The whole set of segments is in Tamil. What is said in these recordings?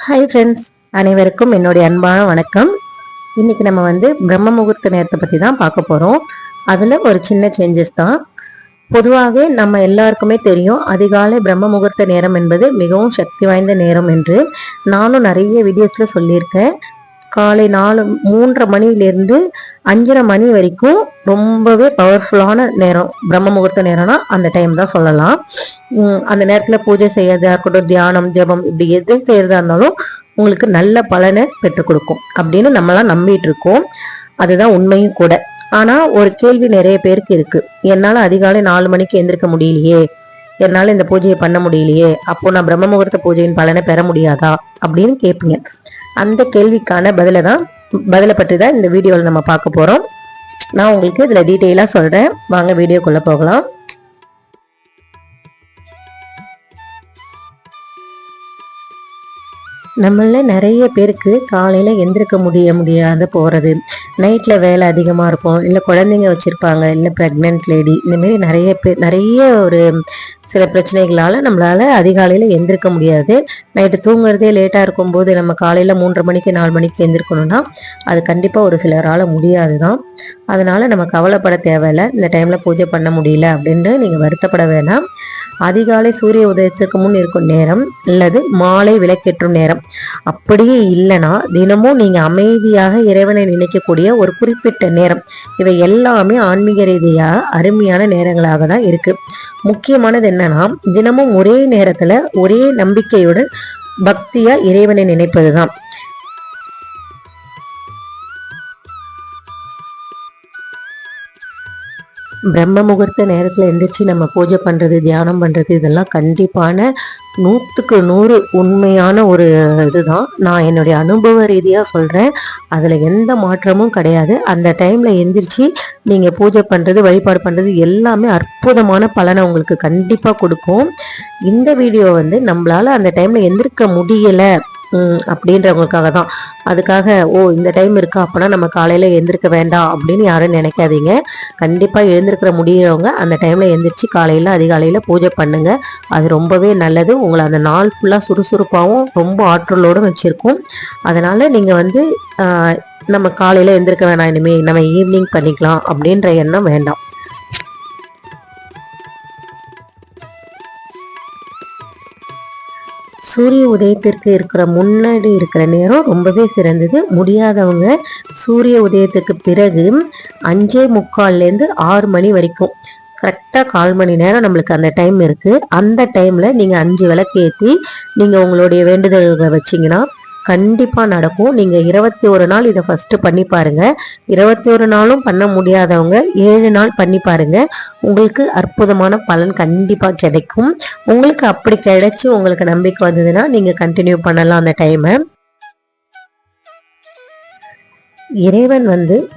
ஹாய் ஃப்ரெண்ட்ஸ், அனைவருக்கும் என்னுடைய அன்பான வணக்கம். இன்னைக்கு நம்ம பிரம்ம முகூர்த்த நேரத்தை பற்றி தான் பார்க்க போகிறோம். அதில் ஒரு சின்ன சேஞ்சஸ் தான். பொதுவாகவே நம்ம எல்லாருக்குமே தெரியும், அதிகாலை பிரம்ம முகூர்த்த நேரம் என்பது மிகவும் சக்தி வாய்ந்த நேரம் என்று. நானும் நிறைய வீடியோஸில் சொல்லியிருக்கேன். காலை 3:30 மணிலேருந்து 5:30 மணி வரைக்கும் ரொம்பவே பவர்ஃபுல்லான நேரம். பிரம்ம முகூர்த்த நேரம்னா அந்த டைம் தான் சொல்லலாம். அந்த நேரத்தில் பூஜை செய்யறதா இருக்கட்டும், தியானம், ஜபம், இப்படி எது செய்யறதா இருந்தாலும் உங்களுக்கு நல்ல பலனை பெற்றுக் கொடுக்கும் அப்படின்னு நம்மளாம் நம்பிட்டு இருக்கோம். அதுதான் உண்மையும் கூட. ஆனா ஒரு கேள்வி நிறைய பேருக்கு இருக்கு. என்னால அதிகாலை 4 மணிக்கு எந்திரிக்க முடியலையே, என்னால இந்த பூஜையை பண்ண முடியலையே, அப்போ நான் பிரம்ம முகூர்த்த பூஜையின் பலனை பெற முடியாதா அப்படின்னு கேட்பீங்க. அந்த கேள்விக்கான பதிலை பற்றி தான் இந்த வீடியோவில் நம்ம பார்க்க போறோம். நான் உங்களுக்கு இதுல டீட்டெயிலா சொல்றேன். வாங்க வீடியோக்குள்ள போகலாம். நம்மள நிறைய பேருக்கு காலையில எந்திரிக்க முடியாத போறது, நைட்ல வேலை அதிகமா இருக்கும், இல்லை குழந்தைங்க வச்சிருப்பாங்க, இல்லை பிரெக்னென்ட் லேடி, இந்த மாதிரி நிறைய பேர் நிறைய ஒரு சில பிரச்சனைகளால நம்மளால அதிகாலையில எந்திரிக்க முடியாது. நைட்டு தூங்குறதே லேட்டா இருக்கும்போது நம்ம காலையில 3:30 மணிக்கு 4 மணிக்கு எந்திரிக்கணும்னா அது கண்டிப்பா ஒரு சிலரால முடியாதுதான். அதனால நம்ம கவலைப்பட தேவையில்லை. இந்த டைம்ல பூஜை பண்ண முடியல அப்படின்னு நீங்க வருத்தப்பட வேணாம். அதிகாலை சூரிய உதயத்துக்கு முன் இருக்கும் நேரம் அல்லது மாலை விளக்கேற்றும் நேரம், அப்படியே இல்லைன்னா தினமும் நீங்க அமைதியாக இறைவனை நினைக்கக்கூடிய ஒரு குறிப்பிட்ட நேரம், இவை எல்லாமே ஆன்மீக ரீதியா அருமையான நேரங்களாக தான் இருக்கு. முக்கியமானது என்னன்னா, தினமும் ஒரே நேரத்துல ஒரே நம்பிக்கையுடன் பக்தியா இறைவனை நினைப்பதுதான். பிரம்ம முகூர்த்த நேரத்தில் எந்திரிச்சு நம்ம பூஜை பண்ணுறது, தியானம் பண்ணுறது, இதெல்லாம் கண்டிப்பான 100க்கு 100 உண்மையான ஒரு இதுதான். நான் என்னுடைய அனுபவ ரீதியாக சொல்கிறேன். அதில் எந்த மாற்றமும் கிடையாது. அந்த டைமில் எந்திரிச்சு நீங்கள் பூஜை பண்ணுறது, வழிபாடு பண்ணுறது எல்லாமே அற்புதமான பலனை உங்களுக்கு கண்டிப்பாக கொடுக்கும். இந்த வீடியோ நம்மளால் அந்த டைமில் எந்திரிக்க முடியலை அப்படின்றவங்களுக்காக தான். அதுக்காக இந்த டைம் இருக்கா அப்போனா நம்ம காலையில் எழுந்திருக்க வேண்டாம் அப்படின்னு யாரும் நினைக்காதீங்க. கண்டிப்பாக எழுந்திருக்கிற முடியறவங்க அந்த டைமில் எழுந்திரிச்சு காலையில் அதிகாலையில் பூஜை பண்ணுங்க. அது ரொம்பவே நல்லது. உங்களை அந்த நாள் ஃபுல்லாக சுறுசுறுப்பாகவும் ரொம்ப ஆற்றலோடும் வச்சுருக்கும். அதனால் நீங்கள் நம்ம காலையில் எழுந்திருக்க வேணாம், இனிமேல் நம்ம ஈவினிங் பண்ணிக்கலாம் அப்படின்ற எண்ணம் வேண்டாம். சூரிய உதயத்திற்கு முன்னாடி இருக்கிற நேரம் ரொம்பவே சிறந்தது. முடியாதவங்க சூரிய உதயத்துக்கு பிறகு 5:45 6 மணி வரைக்கும் கரெக்டாக 1/4 மணி நேரம் நம்மளுக்கு அந்த டைம் இருக்கு. அந்த டைம்ல நீங்க 5 விளக்கு ஏற்றி நீங்க உங்களுடைய வேண்டுதல்களை வச்சீங்கன்னா கண்டிப்பா நடக்கும். நீங்க 21 நாள் இதை ஃபர்ஸ்ட் பண்ணி பாருங்க. 21 நாளும் பண்ண முடியாதவங்க 7 நாள் பண்ணி பாருங்க. உங்களுக்கு அற்புதமான பலன் கண்டிப்பா கிடைக்கும். உங்களுக்கு அப்படி கிடைச்சு உங்களுக்கு நம்பிக்கை வந்ததுன்னா நீங்க கண்டினியூ பண்ணலாம் அந்த டைமை. இறைவன்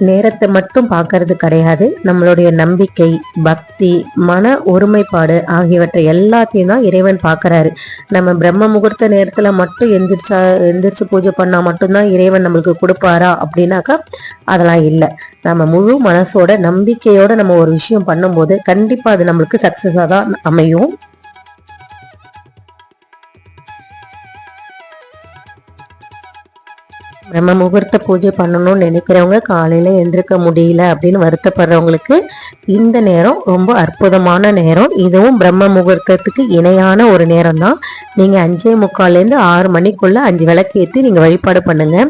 நேரத்தை மட்டும் பார்க்கறது கிடையாது. நம்மளுடைய நம்பிக்கை, பக்தி, மன ஒருமைப்பாடு ஆகியவற்றை எல்லாத்தையும் தான் இறைவன் பார்க்கறாரு. நம்ம பிரம்ம முகூர்த்த நேரத்துல மட்டும் எந்திரிச்சு பூஜை பண்ணா மட்டும்தான் இறைவன் நம்மளுக்கு கொடுப்பாரா அப்படின்னாக்கா அதெல்லாம் இல்லை. நம்ம முழு மனசோட நம்பிக்கையோட நம்ம ஒரு விஷயம் பண்ணும்போது கண்டிப்பா அது நம்மளுக்கு சக்சஸா தான் அமையும். பிரம்ம முகூர்த்த பூஜை பண்ணணும்னு நினைக்கிறவங்க, காலையில எந்திரிக்க முடியல அப்படின்னு வருத்தப்படுறவங்களுக்கு இந்த நேரம் ரொம்ப அற்புதமான நேரம். இதுவும் பிரம்ம முகூர்த்தத்துக்கு இணையான ஒரு நேரம் தான். நீங்க 5:45 6 மணிக்குள்ள 5 விளக்கு ஏற்றி நீங்க வழிபாடு பண்ணுங்க.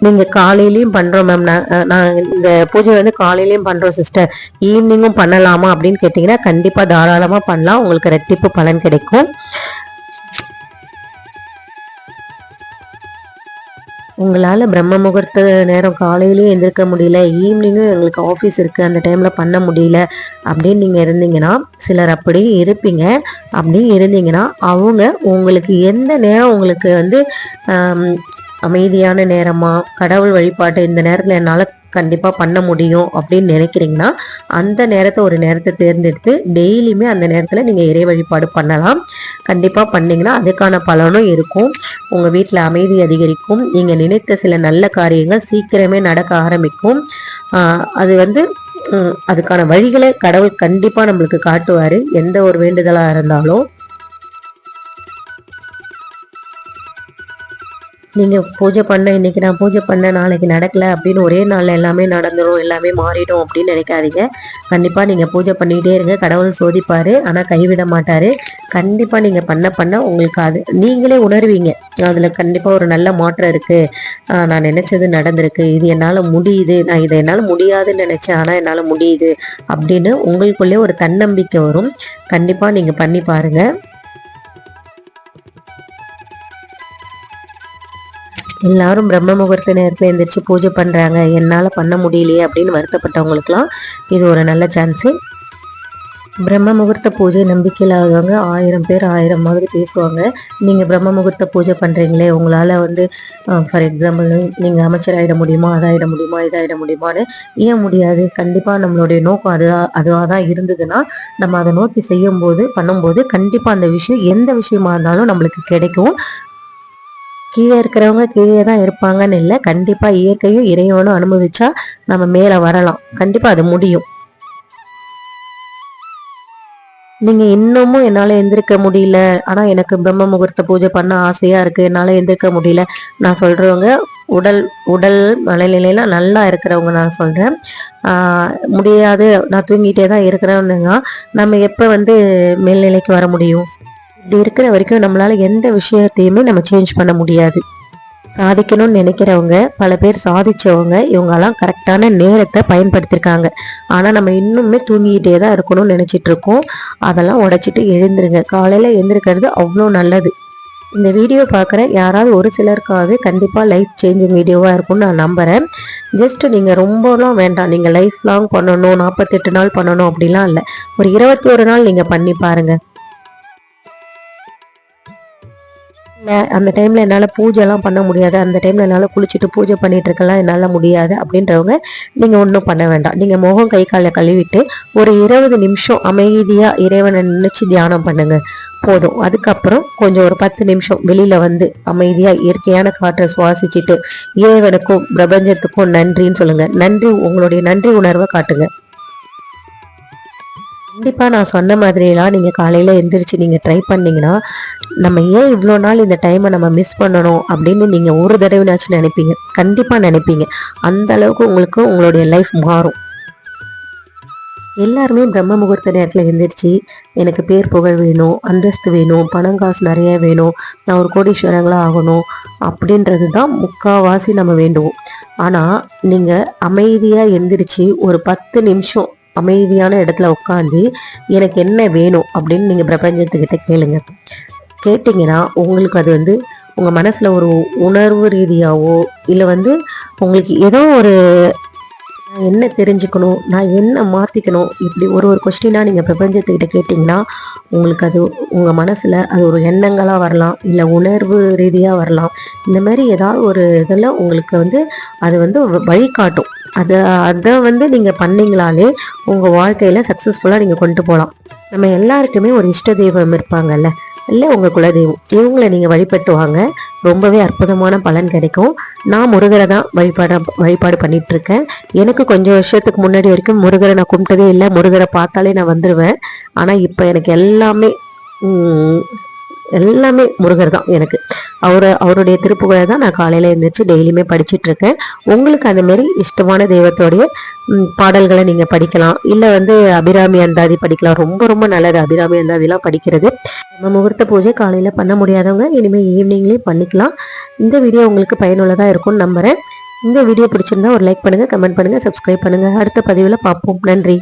நீங்க காலையிலயும் பண்றோம் மேம், நான் இந்த பூஜை காலையிலயும் பண்றோம் சிஸ்டர், ஈவினிங்கும் பண்ணலாமா அப்படின்னு கேட்டீங்கன்னா கண்டிப்பா தாராளமா பண்ணலாம். உங்களுக்கு ரெட்டிப்பு பலன் கிடைக்கும். உங்களால் பிரம்ம முகூர்த்த நேரம் காலையிலேயே எந்திரிக்க முடியல, ஈவினிங்கும் எங்களுக்கு ஆஃபீஸ் இருக்குது, அந்த டைமில் பண்ண முடியல அப்படின்னு நீங்கள் இருந்தீங்கன்னா, சிலர் அப்படி இருப்பீங்க. அப்படி இருந்தீங்கன்னா அவங்க உங்களுக்கு எந்த நேரம் உங்களுக்கு அமைதியான நேரமா, கடவுள் வழிபாட்டு இந்த நேரத்தில் என்னால் கண்டிப்பாக பண்ண முடியும் அப்படின்னு நினைக்கிறீங்கன்னா அந்த நேரத்தை ஒரு நேரத்தை தேர்ந்தெடுத்து டெய்லியுமே அந்த நேரத்தில் நீங்கள் இறை வழிபாடு பண்ணலாம். கண்டிப்பாக பண்ணிங்கன்னா அதுக்கான பலனும் இருக்கும். உங்கள் வீட்டில் அமைதி அதிகரிக்கும். நீங்கள் நினைத்த சில நல்ல காரியங்கள் சீக்கிரமே நடக்க ஆரம்பிக்கும். அது அதுக்கான வழிகளை கடவுள் கண்டிப்பாக நம்மளுக்கு காட்டுவார், எந்த ஒரு வேண்டுதலாக இருந்தாலும். நீங்கள் பூஜை பண்ண இன்னைக்கு நான் பூஜை பண்ண நாளைக்கு நடக்கலை அப்படின்னு ஒரே நாளில் எல்லாமே நடந்துடும் எல்லாமே மாறிடும் அப்படின்னு நினைக்காதீங்க. கண்டிப்பாக நீங்கள் பூஜை பண்ணிக்கிட்டே இருங்க. கடவுள் சோதிப்பார், ஆனால் கைவிட மாட்டார். கண்டிப்பாக நீங்கள் பண்ண பண்ண உங்களுக்கு அது நீங்களே உணர்வீங்க, அதில் கண்டிப்பாக ஒரு நல்ல மாற்றம் இருக்குது. நான் நினச்சது நடந்திருக்கு, இது என்னால் முடியுது, நான் இதை என்னால் முடியாதுன்னு நினச்சேன் ஆனால் என்னால் முடியுது அப்படின்னு உங்களுக்குள்ளே ஒரு தன்னம்பிக்கை வரும். கண்டிப்பாக நீங்கள் பண்ணி பாருங்கள். எல்லாரும் பிரம்ம முகூர்த்த நேரத்தில் எழுந்திரிச்சு பூஜை பண்ணுறாங்க, என்னால் பண்ண முடியலையே அப்படின்னு வருத்தப்பட்டவங்களுக்குலாம் இது ஒரு நல்ல சான்ஸு. பிரம்ம முகூர்த்த பூஜை நம்பிக்கை இல்லாதவங்க 1000 பேர் 1000 மாதிரி பேசுவாங்க. நீங்கள் பிரம்ம முகூர்த்த பூஜை பண்ணுறீங்களே, உங்களால் வந்து ஃபார் எக்ஸாம்பிள் நீங்கள் அமைச்சராகிட முடியுமா, அதாகிட முடியுமா, இதாகிட முடியுமான்னு. ஏன் முடியாது? கண்டிப்பாக நம்மளுடைய நோக்கம் அதுவாக தான் இருந்ததுன்னா நம்ம அதை நோக்கி பண்ணும்போது கண்டிப்பாக அந்த விஷயம் எந்த விஷயமா இருந்தாலும் நம்மளுக்கு கிடைக்கும். கீழே இருக்கிறவங்க கீழே தான் இருப்பாங்கன்னு இல்லை, கண்டிப்பாக இயற்கையும் இறைவனும் அனுமதிச்சா நம்ம மேலே வரலாம். கண்டிப்பாக அது முடியும். நீங்கள் இன்னமும் என்னால் எந்திரிக்க முடியல, ஆனால் எனக்கு பிரம்ம முகூர்த்த பூஜை பண்ண ஆசையாக இருக்குது, என்னால் எந்திரிக்க முடியல நான் சொல்கிறவங்க உடல் மனநிலையெல்லாம் நல்லா இருக்கிறவங்க நான் சொல்கிறேன். முடியாது, நான் தூங்கிட்டே தான் இருக்கிறேன்னா நம்ம எப்போ வந்து மேல்நிலைக்கு வர முடியும்? இப்படி இருக்கிற வரைக்கும் நம்மளால எந்த விஷயத்தையுமே நம்ம சேஞ்ச் பண்ண முடியாது. சாதிக்கணும்னு நினைக்கிறவங்க பல பேர் சாதிச்சவங்க, இவங்கெல்லாம் கரெக்டான நேரத்தை பயன்படுத்தியிருக்காங்க. ஆனால் நம்ம இன்னுமே தூங்கிக்கிட்டே தான் இருக்கணும்னு நினச்சிட்டு இருக்கோம். அதெல்லாம் உடைச்சிட்டு எழுந்துருங்க. காலையில் எழுந்திருக்கிறது அவ்வளோ நல்லது. இந்த வீடியோ பார்க்குற யாராவது ஒரு சிலருக்காவது கண்டிப்பாக லைஃப் சேஞ்சிங் வீடியோவாக இருக்கும்னு நான் நம்புகிறேன். ஜஸ்ட் நீங்கள் ரொம்பலாம் வேண்டாம், நீங்கள் லைஃப் லாங் பண்ணணும், 48 நாள் பண்ணணும் அப்படிலாம் இல்லை. ஒரு 21 நாள் நீங்கள் பண்ணி பாருங்கள். இல்லை அந்த டைமில் என்னால் பூஜைலாம் பண்ண முடியாது, அந்த டைமில் என்னால் குளிச்சுட்டு பூஜை பண்ணிகிட்டு இருக்கலாம், என்னால் முடியாது அப்படின்றவங்க நீங்கள் ஒன்றும் பண்ண வேண்டாம். நீங்கள் முகம் கை காலை கழுவிட்டு ஒரு 20 நிமிஷம் அமைதியாக இறைவனை நினச்சி தியானம் பண்ணுங்க போதும். அதுக்கப்புறம் கொஞ்சம் ஒரு 10 நிமிஷம் வெளியில் வந்து அமைதியாக இயற்கையான காற்றை சுவாசிச்சுட்டு இறைவனுக்கும் பிரபஞ்சத்துக்கும் நன்றின்னு சொல்லுங்கள். உங்களுடைய நன்றி உணர்வை காட்டுங்க. கண்டிப்பாக நான் சொன்ன மாதிரியெல்லாம் நீங்கள் காலையில் எந்திரிச்சு நீங்கள் ட்ரை பண்ணிங்கன்னா நம்ம ஏன் இவ்வளோ நாள் இந்த டைமை நம்ம மிஸ் பண்ணணும் அப்படின்னு நீங்கள் ஒரு தடவைனாச்சும் நினைப்பீங்க. கண்டிப்பாக நினைப்பீங்க. அந்த அளவுக்கு உங்களுக்கு உங்களுடைய லைஃப் மாறும். எல்லாருமே பிரம்ம முகூர்த்த நேரத்தில் எந்திரிச்சு எனக்கு பேர் புகழ் வேணும், அந்தஸ்து வேணும், பணம் காசு நிறைய வேணும், நான் ஒரு கோடீஸ்வரங்களாக ஆகணும் அப்படின்றது தான் முக்கால்வாசி நம்ம வேண்டுவோம். ஆனால் நீங்கள் அமைதியாக எந்திரிச்சு ஒரு 10 நிமிஷம் அமைதியான இடத்துல உட்காந்து எனக்கு என்ன வேணும் அப்படின்னு நீங்கள் பிரபஞ்சத்துக்கிட்ட கேட்டிங்கன்னா உங்களுக்கு அது வந்து உங்கள் மனசில் ஒரு உணர்வு ரீதியாகவோ இல்லை வந்து உங்களுக்கு ஏதோ ஒரு நான் என்ன தெரிஞ்சுக்கணும், நான் என்ன மாற்றிக்கணும், இப்படி ஒரு கொஸ்டினாக நீங்கள் பிரபஞ்சத்துக்கிட்ட கேட்டிங்கன்னா உங்களுக்கு அது உங்கள் மனசில் அது ஒரு எண்ணங்களாக வரலாம், இல்லை உணர்வு ரீதியாக வரலாம். இந்த மாதிரி ஏதாவது ஒரு இதில் உங்களுக்கு வந்து அது வந்து வழிகாட்டும். அதை வந்து நீங்கள் பண்ணிங்களாலே உங்கள் வாழ்க்கையில் சக்ஸஸ்ஃபுல்லாக நீங்கள் கொண்டு போகலாம். நம்ம எல்லாருக்குமே ஒரு இஷ்ட தெய்வம் இருப்பாங்கல்ல, இல்லை உங்கள் குலதெய்வம், இவங்களை நீங்கள் வழிபட்டு வாங்க, ரொம்பவே அற்புதமான பலன் கிடைக்கும். நான் முருகரை தான் வழிபாடு பண்ணிகிட்ருக்கேன். எனக்கு கொஞ்சம் வருஷத்துக்கு முன்னாடி வரைக்கும் முருகரை நான் கும்பிட்டதே இல்லை. முருகரை பார்த்தாலே நான் வந்துடுவேன். ஆனால் இப்போ எனக்கு எல்லாமே முருகர் தான். எனக்கு அவருடைய திருப்புகழை தான் நான் காலையில் எழுந்திரிச்சு டெய்லியுமே படிச்சுட்ருக்கேன். உங்களுக்கு அந்தமாரி இஷ்டமான தெய்வத்தோடைய பாடல்களை நீங்கள் படிக்கலாம், இல்லை வந்து அபிராமி அந்தாதி படிக்கலாம். ரொம்ப ரொம்ப நல்லது அபிராமி அந்தாதிலாம் படிக்கிறது. நம்ம முகூர்த்த பூஜை காலையில் பண்ண முடியாதவங்க இனிமேல் ஈவினிங்லேயே பண்ணிக்கலாம். இந்த வீடியோ உங்களுக்கு பயனுள்ளதாக இருக்கும்னு நம்புகிறேன். இந்த வீடியோ பிடிச்சிருந்தா ஒரு லைக் பண்ணுங்கள், கமெண்ட் பண்ணுங்கள், சப்ஸ்கிரைப் பண்ணுங்கள். அடுத்த பதிவில் பார்ப்போம். நன்றி.